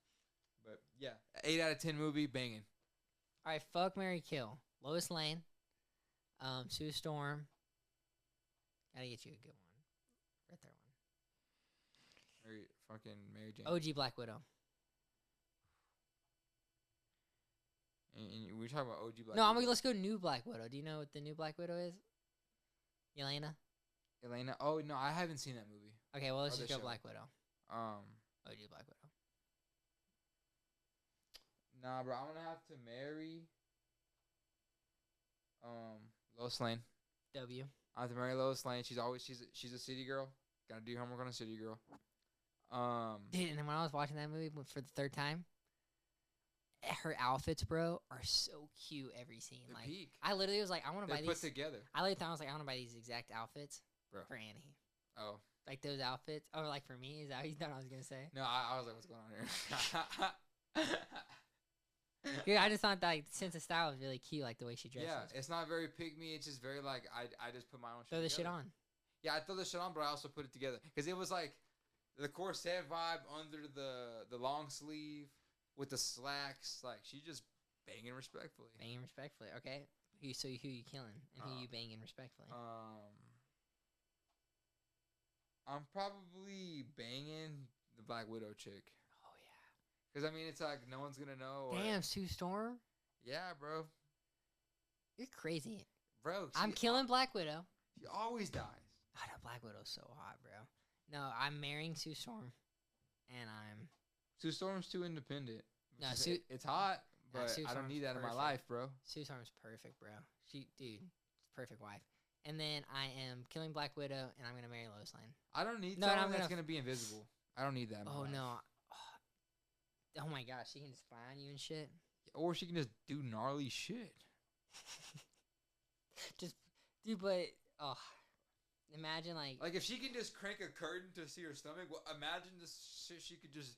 But yeah, 8 out of 10 movie banging. All right, fuck, marry, kill. Lois Lane, Sue Storm. Gotta get you a good one. Right there one. Mary Jane. OG Black Widow. And we're talking about OG Black No, Widow. let's go new Black Widow. Do you know what the new Black Widow is? Elena? Elena. Oh no, I haven't seen that movie. Okay, well, let's just go show. Black Widow. OG Black Widow. Nah, bro, I'm gonna have to marry Lois Lane. W. I have to marry Lois Lane. She's a city girl. Gotta do homework on a city girl. Dude, and when I was watching that movie for the third time, her outfits, bro, are so cute every scene. They're Like, peak. I literally was like, I want to buy They're put these. together. I literally thought I was like, I want to buy these exact outfits Bro. for Annie. Oh. Like those outfits. Or like for me, is that what you thought I was gonna say? No, I was like, what's going on here? Yeah, I just thought that like, the sense of style was really cute, like the way she dresses. Yeah, it's not very pick me. It's just very like I just put my own. Throw the together. shit on. Yeah, I throw the shit on, but I also put it together because it was like the corset vibe under the long sleeve with the slacks. Like she just banging respectfully. Banging respectfully. Okay. Who you killing and who you banging respectfully? I'm probably banging the Black Widow chick. Oh yeah. Because I mean, it's like no one's gonna know. Damn, Sue Storm. Yeah, bro. You're crazy. Bro, I'm killing Black Widow. She always dies. I know Black Widow's so hot, bro. No, I'm marrying Sue Storm, and I'm. Sue Storm's too independent. No, It's hot, but Sue I don't Storm's need that in my perfect. life, bro. Sue Storm's perfect, bro. Perfect wife. And then I am killing Black Widow, and I'm gonna marry Lois Lane. I don't need No, someone I'm that's gonna gonna be invisible. I don't need that. In my Oh life. no. Oh my gosh, she can spy on you and shit. Or she can just do gnarly shit. Just, dude, but imagine like Like if she can just crank a curtain to see her stomach. Well, imagine this shit. She could just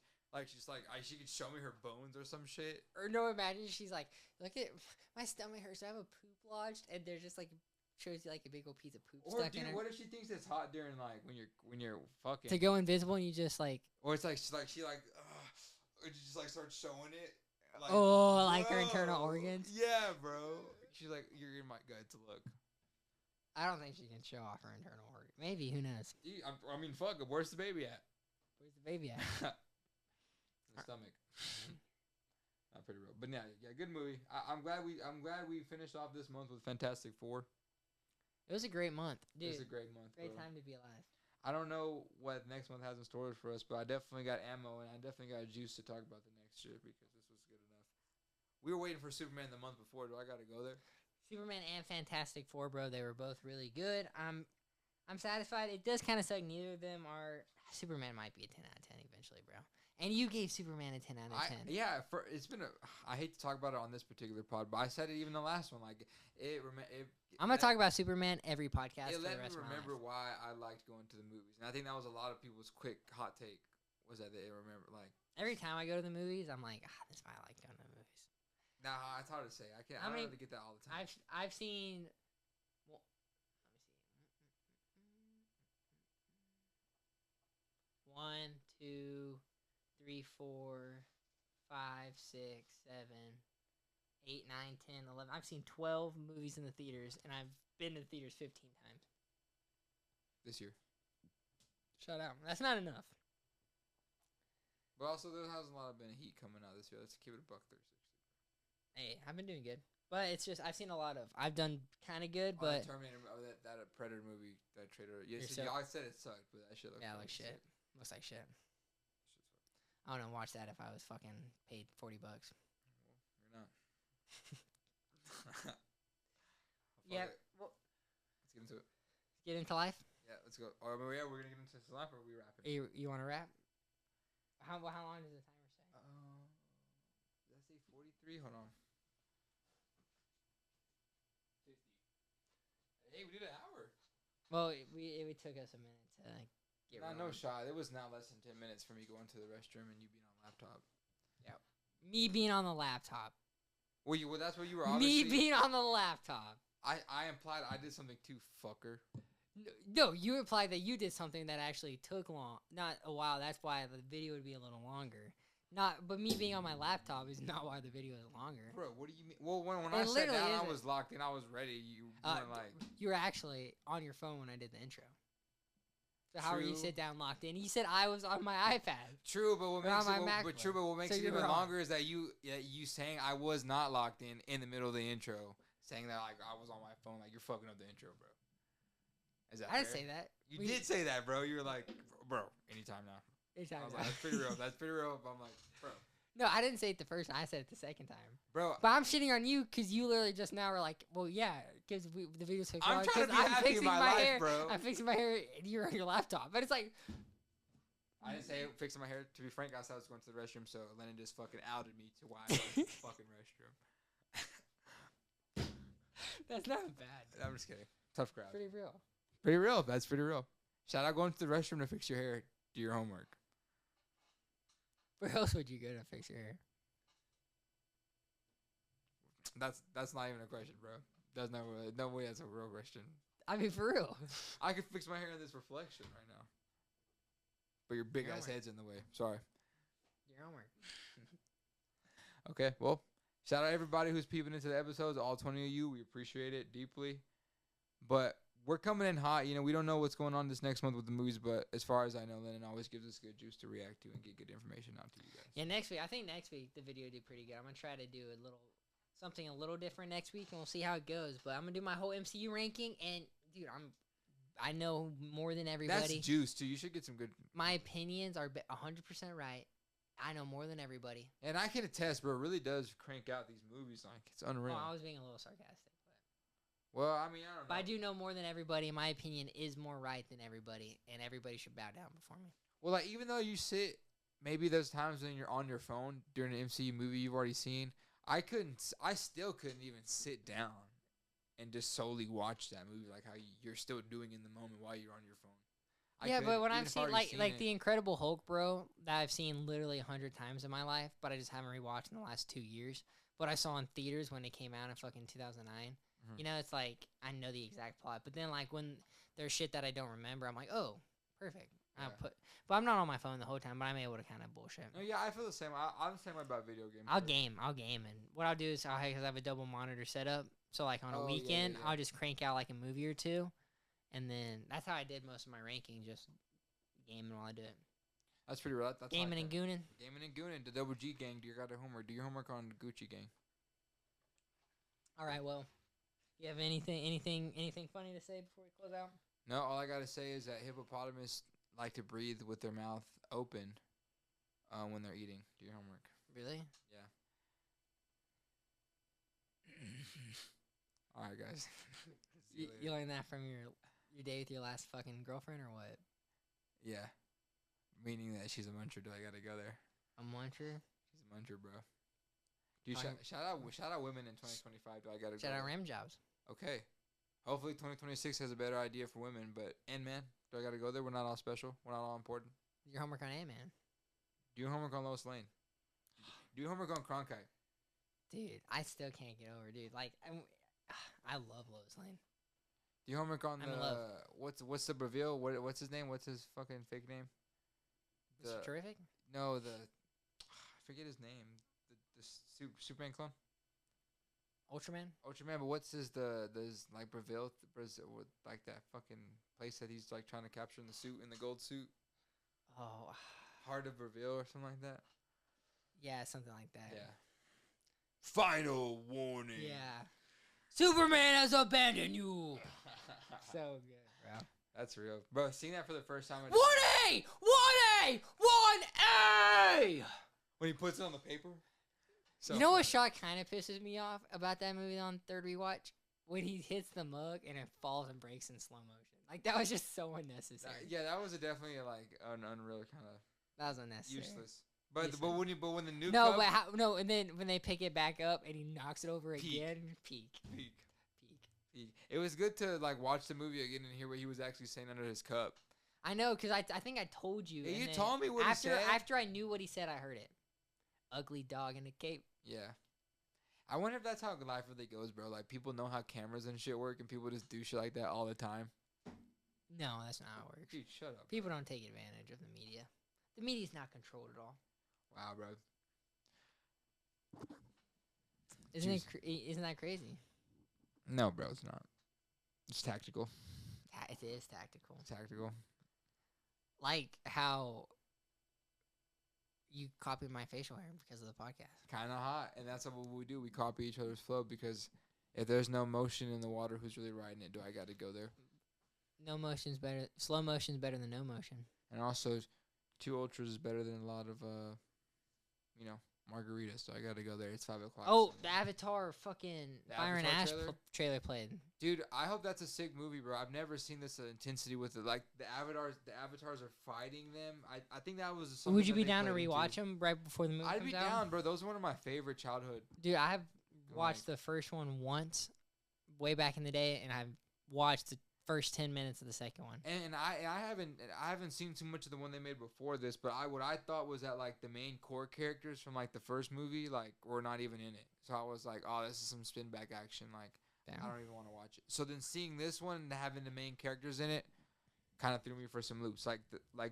she could show me her bones or some shit. or no, imagine she's like, look at my stomach hurts. I have a poop lodged, and there's just like shows you like a big old piece of poop Or stuck in dude, her. what if she thinks it's hot during like when you're fucking? To go invisible, and you just like Or it's like she or you just like starts showing it. Like, like her internal organs. Yeah, bro. She's like, you're in my gut to look. I don't think she can show off her internal organ. Maybe, who knows? I mean, fuck it. Where's the baby at? Where's the baby at? In the stomach. Not pretty real, but yeah, good movie. I'm glad we finished off this month with Fantastic Four. It was a great month, dude. It was a great month. Great bro. time to be alive. I don't know what next month has in store for us, but I definitely got ammo and I definitely got juice to talk about the next year because this was good enough. We were waiting for Superman the month before. Do I got to go there? Superman and Fantastic Four, bro. They were both really good. I'm satisfied. It does kind of suck. Neither of them are. Superman might be a 10 out of 10 eventually, bro. And you gave Superman a 10 out of 10. It's been I hate to talk about it on this particular pod, but I said it even the last one. Like I'm gonna talk about Superman every podcast. It for the let me rest of my remember life. why I liked going to the movies, and I think that was a lot of people's quick hot take. Was that they remember like Every time I go to the movies, I'm like, this is why I like going to the movies. nah, it's hard to say. I can't. I don't really get that all the time. I've seen. Well, let me see. 1, 2, 3, 4, 5, 6, 7, 8, 9, 10, 11. I've seen 12 movies in the theaters, and I've been to the theaters 15 times. This year. Shut up. That's not enough. But also, there hasn't a lot of been heat coming out this year. Let's keep it a buck 36. Hey, I've been doing good. But it's just, I've seen a lot of. I've done kind of good, but. Terminator, that Predator movie, that trailer. Yes, You're y'all said it sucked, but that shit looked. Yeah, like like shit. Looks like shit. I wouldn't watch that if I was fucking paid $40. Well, you're not. Yeah. Well, Well, let's get into it. get into life. Yeah, let's go. Or yeah, we're gonna get into some life, or are we wrapping? You want to wrap? How long does the timer say? Did I say 43? Hold on. 50. Hey, we did an hour. Well, it took us a minute to get. No shot. It was not less than 10 minutes for me going to the restroom and you being on laptop. Yeah. Me being on the laptop. Well, that's what you were. Obviously. Me being on the laptop. I implied I did something too, fucker. No, you implied that you did something that actually took not a while. That's why the video would be a little longer. But me being on my laptop is not why the video is longer. Bro, what do you mean? Well, when I sat down, I was locked in. I was ready. You weren't like. You were actually on your phone when I did the intro. So how are you sit down locked in? You said I was on my iPad. True, but what makes it even longer is that you saying I was not locked in the middle of the intro, saying that like I was on my phone, like you're fucking up the intro, bro. Is that I didn't say that. You did say that, bro. You were like, bro, anytime now. Anytime now. Like, that's pretty real. That's pretty real. I'm like, bro. No, I didn't say it the first time. I said it the second time. Bro. But I'm shitting on you because you literally just now were like, well, yeah, because the video took long. I'm trying to be happy in my life, bro. I'm fixing my hair and you're on your laptop. But it's like. I didn't say fixing my hair. To be frank, I said I was going to the restroom, so Lennon just fucking outed me to why I was in the fucking restroom. That's not bad. I'm just kidding. Tough crowd. Pretty real. Pretty real. That's pretty real. Shout out going to the restroom to fix your hair. Do your homework. Where else would you go to fix your hair? That's not even a question, bro. That's not no way. That's a real question. I mean, for real. I could fix my hair in this reflection right now, but your big ass head's in the way. Sorry. Your homework. Okay. Well, shout out everybody who's peeping into the episodes. All 20 of you. We appreciate it deeply. But we're coming in hot. You know, we don't know what's going on this next month with the movies, but as far as I know, Lennon always gives us good juice to react to and get good information out to you guys. Yeah, next week. I think next week the video did pretty good. I'm gonna try to do something a little different next week, and we'll see how it goes. But I'm gonna do my whole MCU ranking, and dude, I know more than everybody. That's juice too. You should get some good. My opinions are 100% right. I know more than everybody. And I can attest, bro. It really does crank out these movies. Like it's unreal. Well, I was being a little sarcastic. Well, I mean, I don't know. But I do know more than everybody. My opinion is more right than everybody, and everybody should bow down before me. Well, like, even though you maybe there's times when you're on your phone during an MCU movie you've already seen, I still couldn't even sit down and just solely watch that movie like how you're still doing in the moment while you're on your phone. Yeah, but when I've seen, like the Incredible Hulk, bro, that I've seen literally 100 times in my life, but I just haven't rewatched in the last 2 years. But I saw in theaters when it came out in fucking 2009. You know, it's like, I know the exact plot. But then, like, when there's shit that I don't remember, I'm like, oh, perfect. Yeah. But I'm not on my phone the whole time, but I'm able to kind of bullshit. No, yeah, I feel the same. I'm the same way about video games. I'll game. And what I'll do is, because I have a double monitor setup, so, like, on a weekend, I'll just crank out, like, a movie or two. And then that's how I did most of my ranking, just gaming while I do it. That's pretty real. That's gaming and gooning. Gaming and gooning. The Double G gang. Do your homework. Do your homework on the Gucci gang. All right, well. You have anything funny to say before we close out? No, all I gotta say is that hippopotamus like to breathe with their mouth open when they're eating. Do your homework. Really? Yeah. All right, guys. You learned that from your day with your last fucking girlfriend or what? Yeah. Meaning that she's a muncher. Do I gotta go there? A muncher? She's a muncher, bro. Dude, shout out women in 2025. Do I gotta shout out ram jobs. Okay. Hopefully 2026 has a better idea for women, but Ant-Man, do I gotta go there? We're not all special. We're not all important. Your homework on Ant-Man. Do your homework on Lois Lane. Do your homework on Cronkite. Dude, I still can't get over, dude. Like, I love Lois Lane. Do your homework on what's the Breville? What's his name? What's his fucking fake name? Mr. Terrific? No, I forget his name. The Superman clone. Ultraman, but what's like Brazil, with like that fucking place that he's like trying to capture in the suit, in the gold suit? Oh, Heart of Brazil or something like that. Yeah, something like that. Yeah. Final warning. Yeah. Superman has abandoned you. So good, bro. That's real, bro. Seeing that for the first time. 1A, 1A, 1A. When he puts it on the paper. So you know what shot kind of pisses me off about that movie on third rewatch? When he hits the mug and it falls and breaks in slow motion. Like that was just so unnecessary. That was definitely like an unreal kind of That was unnecessary. useless. But when the nuke no, up, but and then when they pick it back up and he knocks it over again, peak. It was good to like watch the movie again and hear what he was actually saying under his cup. I know, because I think I told you. Yeah, you told me what he said. After I knew what he said, I heard it. Ugly dog in a cape. Yeah. I wonder if that's how life really goes, bro. Like, people know how cameras and shit work, and people just do shit like that all the time. No, that's not how it works. Dude, shut up. People don't take advantage of the media. The media's not controlled at all. Wow, bro. Isn't that crazy? No, bro, it's not. It's tactical. Yeah, it is tactical. It's tactical. Like how you copy my facial hair because of the podcast. Kind of hot, and that's what we do. We copy each other's flow because if there's no motion in the water, who's really riding it? Do I got to go there? No motion's better. Slow motion's better than no motion. And also, 2 Ultras is better than a lot of, margaritas. So I got to go there. It's 5 o'clock. Oh, the Avatar fucking Fire and Ash trailer played. Dude, I hope that's a sick movie, bro. I've never seen this intensity with it. Like the avatars are fighting them. I think that was. Would you be down to rewatch them right before the movie comes out? I'd be down, bro. Those are one of my favorite childhood. Dude, I have watched the first one once, way back in the day, and I've watched the first 10 minutes of the second one. And I haven't seen too much of the one they made before this, but what I thought was that like the main core characters from like the first movie like were not even in it. So I was like, oh, this is some spin back action. Like I don't even want to watch it. So then seeing this one and having the main characters in it kind of threw me for some loops. Like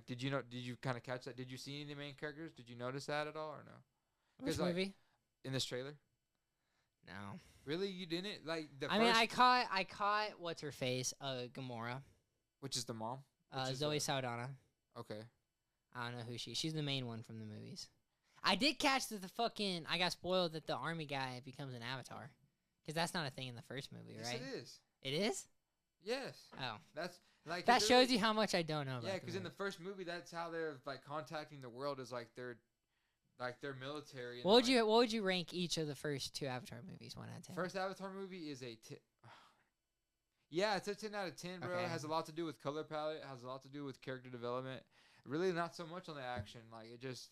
did you kind of catch that? Did you see any of the main characters? Did you notice that at all or no? Which movie? In this trailer? No. Really, you didn't like the? I caught what's her face, Gamora, which is the mom, Zoe Saldana. Okay. I don't know who she's the main one from the movies. I did catch that I got spoiled that the army guy becomes an avatar, because that's not a thing in the first movie, right? Yes, it is. It is. Yes. Oh. That's like that shows you how much I don't know about. Yeah, because in the first movie, that's how they're like contacting the world is like they're military. What would you rank each of the first 2 Avatar movies 1 out of 10? First Avatar movie is a 10. Yeah, it's a 10 out of 10, bro. Okay. It has a lot to do with color palette. It has a lot to do with character development. Really not so much on the action. Like, it just...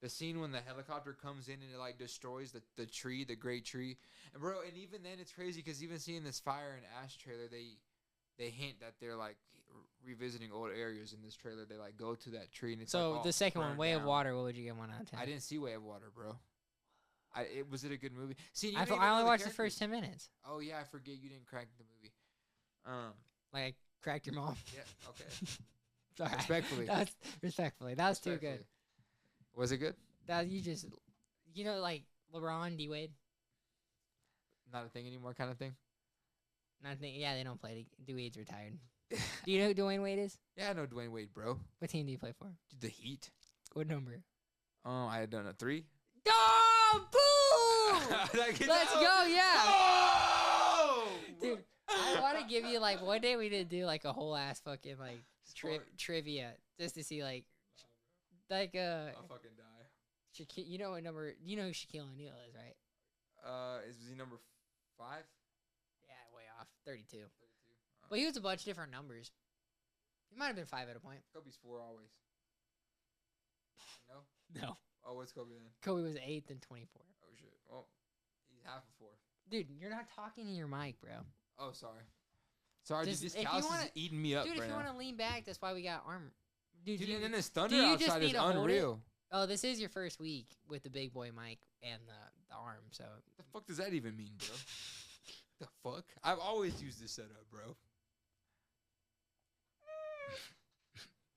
The scene when the helicopter comes in and it, like, destroys the tree, the great tree. And, bro, and even then it's crazy because even seeing this Fire and Ash trailer, they hint that they're, like, revisiting old areas in this trailer. They, like, go to that tree and it's so like, the second one, Way down. of Water, what would you give 1 out of 10? I didn't see Way of Water, bro. Was it a good movie? See, I only watched the first 10 minutes. Oh, yeah, I forget you didn't crack the movie. Like I cracked your mom. Yeah, okay. Sorry. Respectfully. That was too good. Was it good? That like LeBron, D-Wade. Not a thing anymore kind of thing? Not a thing. Yeah, they don't play. D-Wade's retired. Do you know who Dwayne Wade is? Yeah, I know Dwayne Wade, bro. What team do you play for? The Heat. What number? I don't know. 3? Oh, boom! Let's go, yeah. Oh! Dude, I want to give you, like, one day we did do, like, a whole ass fucking, like, trivia just to see, like, I'll fucking die. You know what number, you know who Shaquille O'Neal is, right? Is he number 5? Yeah, way off. 32. Well, he was a bunch of different numbers. He might have been 5 at a point. Kobe's 4 always. No? No. Oh, what's Kobe then? Kobe was 8th and 24. Oh, shit. Well, he's half of 4. Dude, you're not talking to your mic, bro. Oh, sorry. Sorry, dude, this couch is eating me up dude, right now. Dude, if you want to lean back, that's why we got armor. Dude, and this thunder outside is unreal. Oh, this is your first week with the big boy mic and the arm, so. The fuck does that even mean, bro? The fuck? I've always used this setup, bro.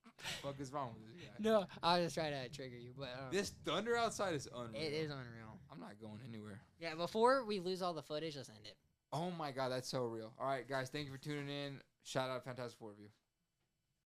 What the fuck is wrong with this guy? No, I was just trying to trigger you, but this thunder outside is unreal. It is unreal. I'm not going anywhere. Yeah, before we lose all the footage, let's end it. Oh my god, that's so real. All right, guys, thank you for tuning in. Shout out Fantastic Four of you.